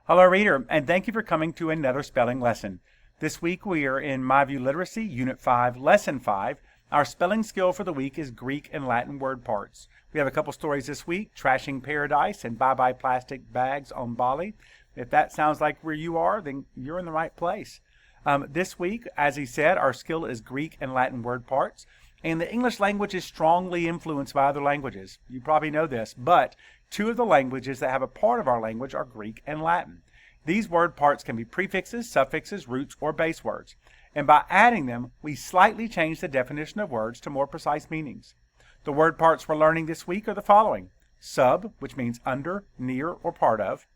Hello, reader, and thank you for coming to another spelling lesson. This week we are in MyView Literacy Unit 5, Lesson 5. Our spelling skill for the week is Greek and Latin word parts. We have a couple stories this week, Trashing Paradise and Bye Bye Plastic Bags on Bali. If that sounds like where you are, then you're in the right place. This week, as he said, our skill is Greek and Latin word parts. And the English language is strongly influenced by other languages. You probably know this, but two of the languages that have a part of our language are Greek and Latin. These word parts can be prefixes, suffixes, roots, or base words. And by adding them, we slightly change the definition of words to more precise meanings. The word parts we're learning this week are the following. Sub, which means under, near, or part of.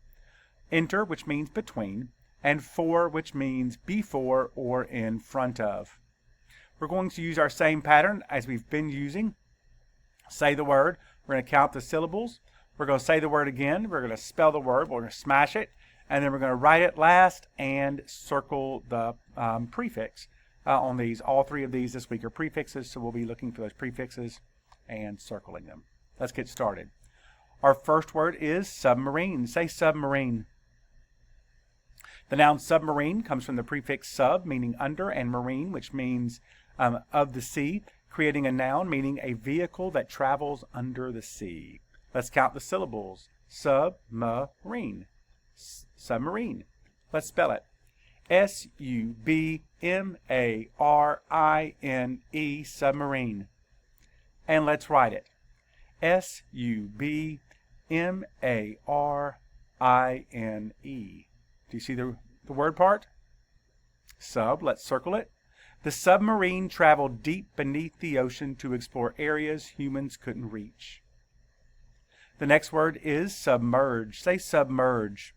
Inter, which means between. And for, which means before or in front of. We're going to use our same pattern as we've been using. Say the word. We're going to count the syllables. We're going to say the word again. We're going to spell the word. We're going to smash it. And then we're going to write it last and circle the prefix on these. All three of these this week are prefixes, so we'll be looking for those prefixes and circling them. Let's get started. Our first word is submarine. Say submarine. The noun submarine comes from the prefix sub, meaning under, and marine, which means of the sea, creating a noun meaning a vehicle that travels under the sea. Let's count the syllables. Submarine. Submarine. Let's spell it. S-U-B-M-A-R-I-N-E, submarine. And let's write it. S-U-B-M-A-R-I-N-E. Do you see the word part? Sub, let's circle it. The submarine traveled deep beneath the ocean to explore areas humans couldn't reach. The next word is submerge. Say submerge.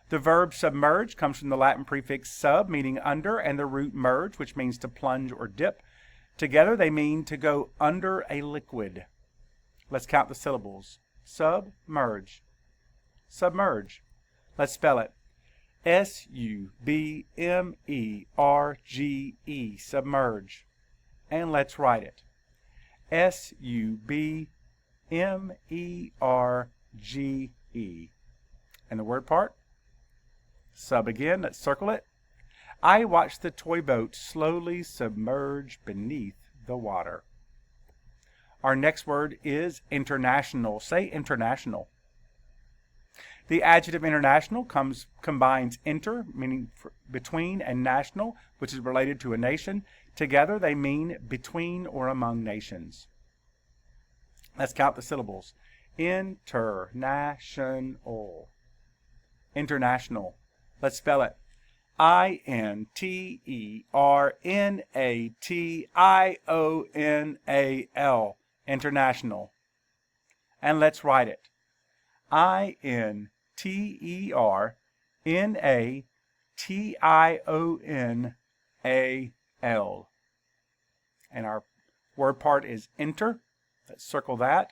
The verb submerge comes from the Latin prefix sub, meaning under, and the root merge, which means to plunge or dip. Together they mean to go under a liquid. Let's count the syllables. Submerge. Submerge. Let's spell it. S-U-B-M-E-R-G-E, submerge. And let's write it. S-U-B-M-E-R-G-E. And the word part? Sub again, let's circle it. I watched the toy boat slowly submerge beneath the water. Our next word is international. Say international. The adjective international combines inter, meaning between, and national, which is related to a nation. Together they mean between or among nations. Let's count the syllables. International. International. Let's spell it. I-N-T-E-R-N-A-T-I-O-N-A-L. International. And let's write it. I-N-T-E-R-N-A-T-I-O-N-A-L. And our word part is enter. Let's circle that.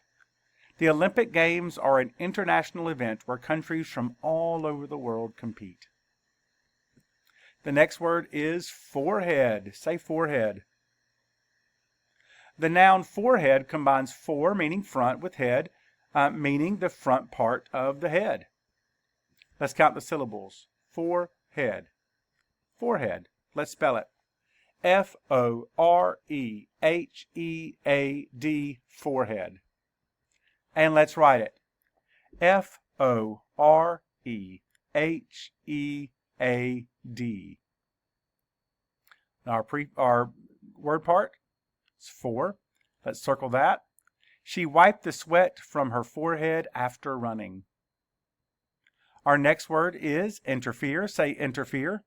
The Olympic Games are an international event where countries from all over the world compete. The next word is forehead. Say forehead. The noun forehead combines fore, meaning front, with head, meaning the front part of the head. Let's count the syllables. Forehead. Forehead. Let's spell it. F-O-R-E-H-E-A-D, forehead. And let's write it. F-O-R-E-H-E-A-D. Now our word part is for. Let's circle that. She wiped the sweat from her forehead after running. Our next word is interfere. Say interfere.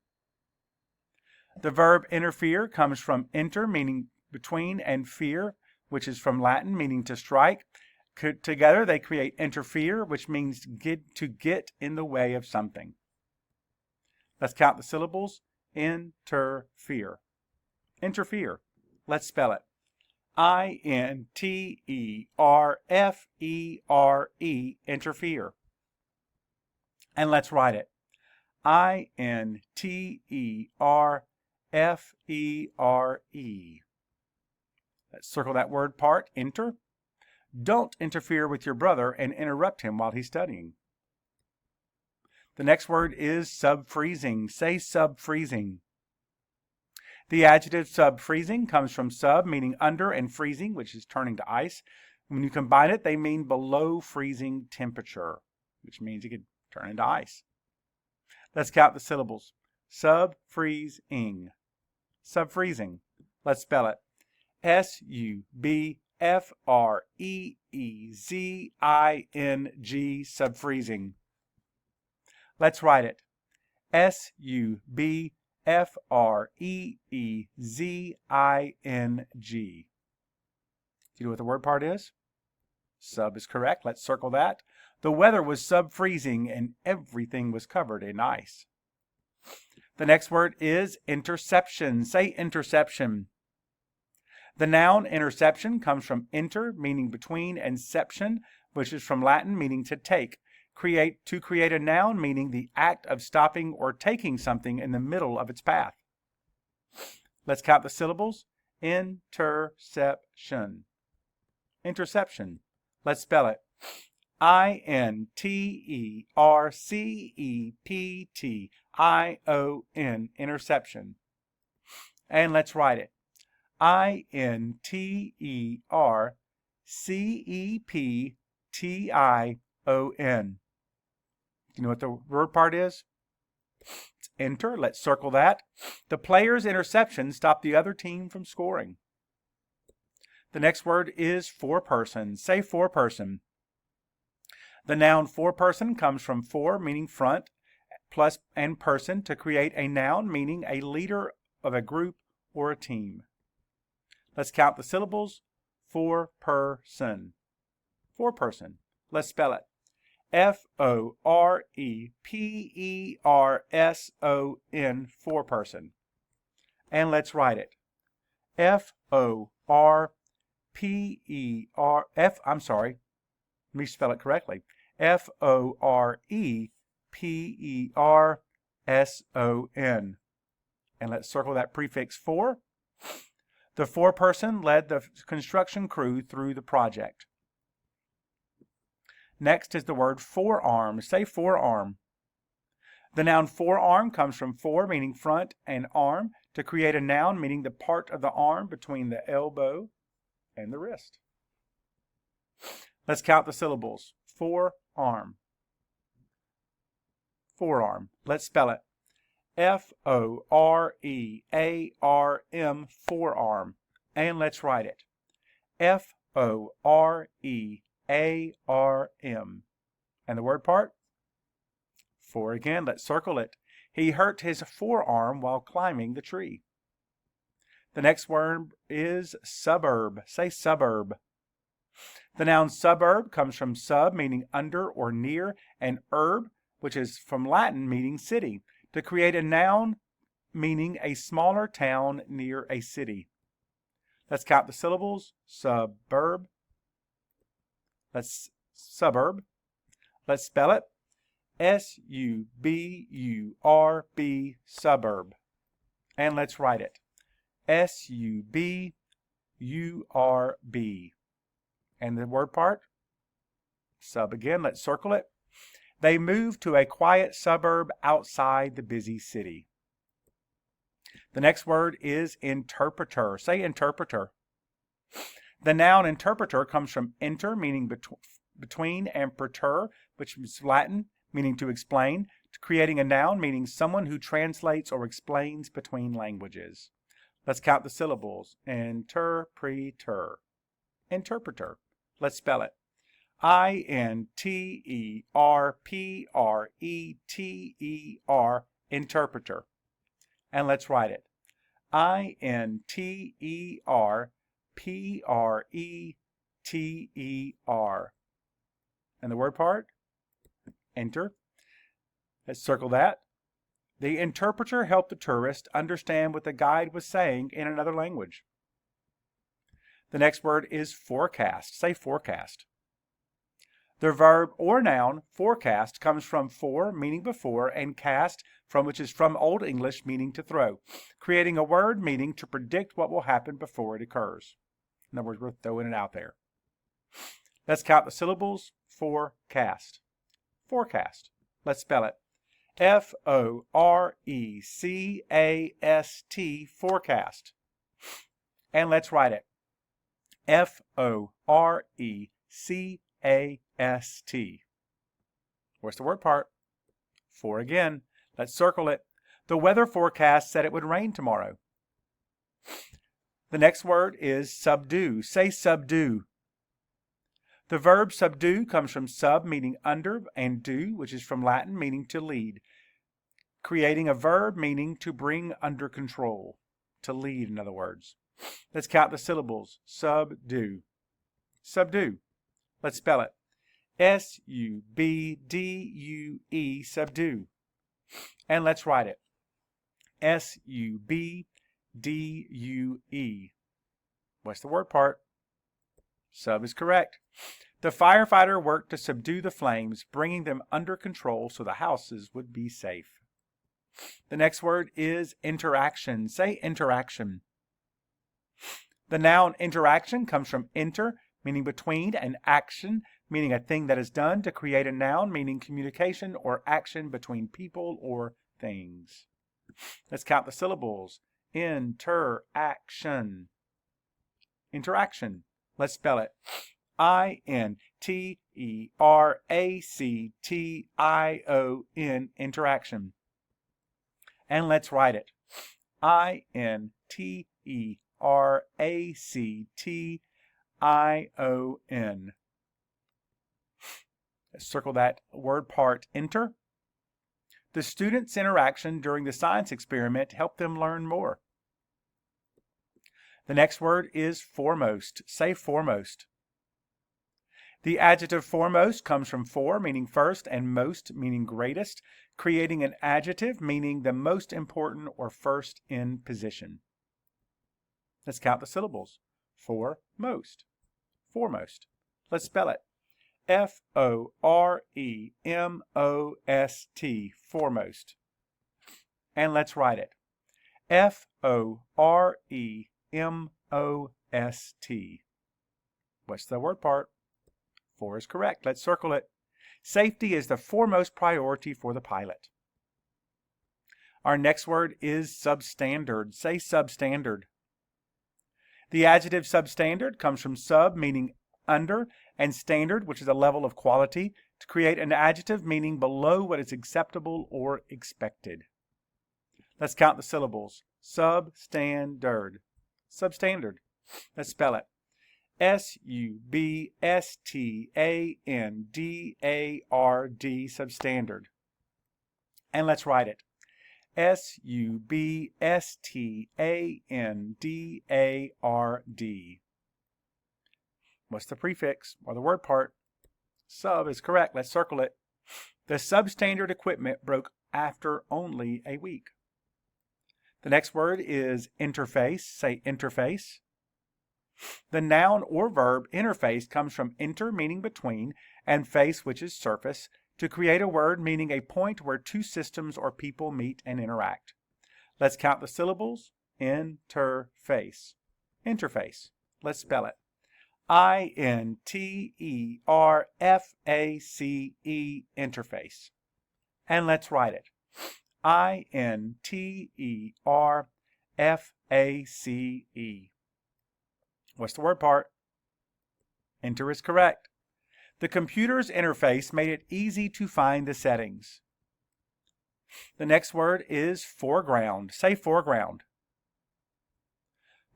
The verb interfere comes from inter, meaning between, and fere, which is from Latin, meaning to strike. Together they create interfere, which means to get in the way of something. Let's count the syllables. Interfere. Interfere. Let's spell it. I-N-T-E-R-F-E-R-E, interfere. And let's write it. I-N-T-E-R-F-E-R-E. Let's circle that word part, enter. Don't interfere with your brother and interrupt him while he's studying. The next word is sub-freezing. Say sub-freezing. The adjective sub-freezing comes from sub, meaning under, and freezing, which is turning to ice. When you combine it, they mean below freezing temperature, which means it could turn into ice. Let's count the syllables. Sub-freezing. Sub-freezing. Let's spell it. S-U-B-F-R-E-E-Z-I-N-G. Sub-freezing. Let's write it. S-U-B-F-R-E-E-Z-I-N-G. Do you know what the word part is? Sub is correct. Let's circle that. The weather was sub-freezing and everything was covered in ice. The next word is interception. Say interception. The noun interception comes from inter, meaning between, and ception, which is from Latin, meaning to take. To create a noun, meaning the act of stopping or taking something in the middle of its path. Let's count the syllables. Interception. Interception. Let's spell it. I-N-T-E-R-C-E-P-T-I-O-N. Interception. And let's write it. I-N-T-E-R-C-E-P-T-I-O-N. You know what the word part is? It's enter. Let's circle that. The player's interception stopped the other team from scoring. The next word is four-person. Say four-person. The noun four-person comes from four, meaning front, plus and person, to create a noun meaning a leader of a group or a team. Let's count the syllables. Four-person. Four-person. Let's spell it. F-O-R-E-P-E-R-S-O-N. Four-person. And let's write it. Let me spell it correctly. F-O-R-E-P-E-R-S-O-N. And let's circle that prefix four. The four-person led the construction crew through the project. Next is the word forearm. Say forearm. The noun forearm comes from fore, meaning front, and arm, to create a noun meaning the part of the arm between the elbow and the wrist. Let's count the syllables. Forearm. Forearm. Let's spell it. F-O-R-E-A-R-M. Forearm. And let's write it. F-O-R-E-A-R-M. And the word part? For again. Let's circle it. He hurt his forearm while climbing the tree. The next word is suburb. Say suburb. The noun suburb comes from sub, meaning under or near, and urb, which is from Latin, meaning city, to create a noun meaning a smaller town near a city. Let's count the syllables. Suburb. Suburb. Let's spell it. S-U-B-U-R-B. Suburb. And let's write it. S-U-B-U-R-B. And the word part? Sub again. Let's circle it. They moved to a quiet suburb outside the busy city. The next word is interpreter. Say interpreter. The noun interpreter comes from inter, meaning between, and preter, which is Latin, meaning to explain, to creating a noun meaning someone who translates or explains between languages. Let's count the syllables. Interpreter. Interpreter. Let's spell it. I-N-T-E-R-P-R-E-T-E-R. Interpreter. And let's write it. I-N-T-E-R-P-R-E-T-E-R. And the word part? Enter. Let's circle that. The interpreter helped the tourist understand what the guide was saying in another language. The next word is forecast. Say forecast. The verb or noun forecast comes from for, meaning before, and cast, which is from Old English, meaning to throw, creating a word meaning to predict what will happen before it occurs. In other words, we're throwing it out there. Let's count the syllables. Forecast. Forecast. Let's spell it. F-O-R-E-C-A-S-T, forecast. And let's write it. F-O-R-E-C-A-S-T. Where's the word part? For again. Let's circle it. The weather forecast said it would rain tomorrow. The next word is subdue. Say subdue. The verb subdue comes from sub, meaning under, and do, which is from Latin, meaning to lead. Creating a verb meaning to bring under control. To lead, in other words. Let's count the syllables. Subdue. Subdue. Let's spell it. S-U-B-D-U-E, subdue. And let's write it. S-U-B-D-U-E. What's the word part? Sub is correct. The firefighter worked to subdue the flames, bringing them under control so the houses would be safe. The next word is interaction. Say interaction. The noun interaction comes from inter, meaning between, and action, meaning a thing that is done to create a noun, meaning communication or action between people or things. Let's count the syllables. Interaction. Interaction. Let's spell it. I-N-T-E-R-A-C-T-I-O-N, interaction. And let's write it. I-N-T-E-R-A-C-T-I-O-N. Let's circle that word part, enter. The students' interaction during the science experiment helped them learn more. The next word is foremost. Say foremost. The adjective foremost comes from for, meaning first, and most, meaning greatest, creating an adjective meaning the most important or first in position. Let's count the syllables. Foremost. Foremost. Let's spell it. F-O-R-E-M-O-S-T, foremost. And let's write it. F-O-R-E-M-O-S-T. What's the word part? For is correct. Let's circle it. Safety is the foremost priority for the pilot. Our next word is substandard. Say substandard. The adjective substandard comes from sub, meaning under, and standard, which is a level of quality, to create an adjective meaning below what is acceptable or expected. Let's count the syllables. Substandard. Substandard. Let's spell it. S-U-B-S-T-A-N-D-A-R-D, substandard. And let's write it. S-U-B-S-T-A-N-D-A-R-D. What's the prefix or the word part? Sub is correct. Let's circle it. The substandard equipment broke after only a week. The next word is interface. Say interface. The noun or verb interface comes from inter, meaning between, and face, which is surface, to create a word meaning a point where two systems or people meet and interact. Let's count the syllables. Interface. Interface. Let's spell it. I-N-T-E-R-F-A-C-E, interface. And let's write it. I-N-T-E-R-F-A-C-E. What's the word part? Enter is correct. The computer's interface made it easy to find the settings. The next word is foreground. Say foreground.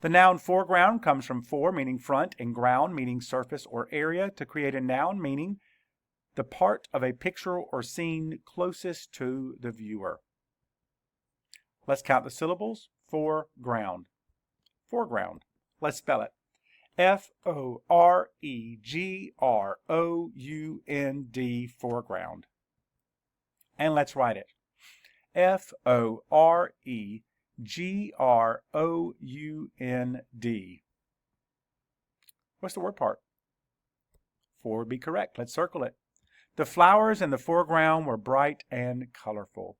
The noun foreground comes from fore, meaning front, and ground, meaning surface or area, to create a noun meaning the part of a picture or scene closest to the viewer. Let's count the syllables. Foreground. Foreground. Let's spell it. F-O-R-E-G-R-O-U-N-D, foreground. And let's write it. F-O-R-E-G-R-O-U-N-D. What's the word part? For would be correct. Let's circle it. The flowers in the foreground were bright and colorful.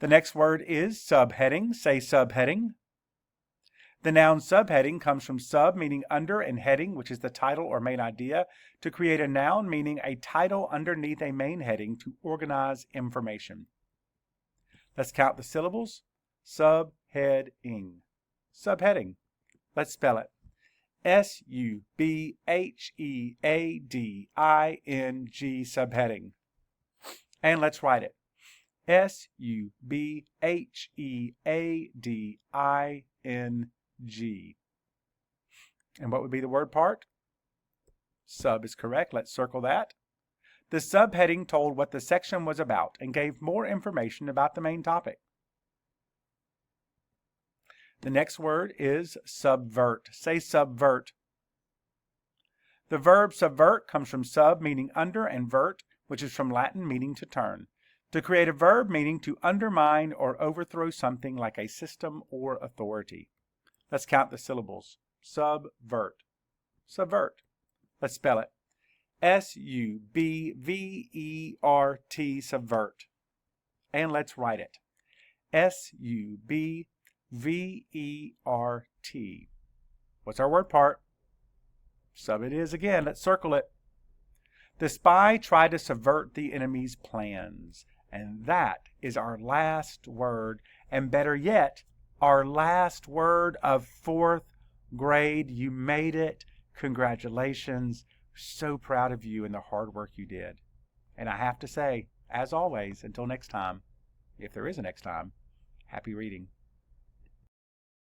The next word is subheading. Say subheading. The noun subheading comes from sub, meaning under, and heading, which is the title or main idea, to create a noun meaning a title underneath a main heading to organize information. Let's count the syllables. Subheading. Subheading. Let's spell it. S-U-B-H-E-A-D-I-N-G, subheading. And let's write it. S-U-B-H-E-A-D-I-N-G. And what would be the word part? Sub is correct. Let's circle that. The subheading told what the section was about and gave more information about the main topic. The next word is subvert. Say subvert. The verb subvert comes from sub, meaning under, and vert, which is from Latin, meaning to turn. To create a verb meaning to undermine or overthrow something like a system or authority. Let's count the syllables. Subvert. Subvert. Let's spell it. S-U-B-V-E-R-T, subvert. And let's write it. S-U-B-V-E-R-T. What's our word part? Sub it is again. Let's circle it. The spy tried to subvert the enemy's plans. And that is our last word. And better yet, our last word of 4th grade. You made it. Congratulations. So proud of you and the hard work you did. And I have to say, as always, until next time, if there is a next time, happy reading.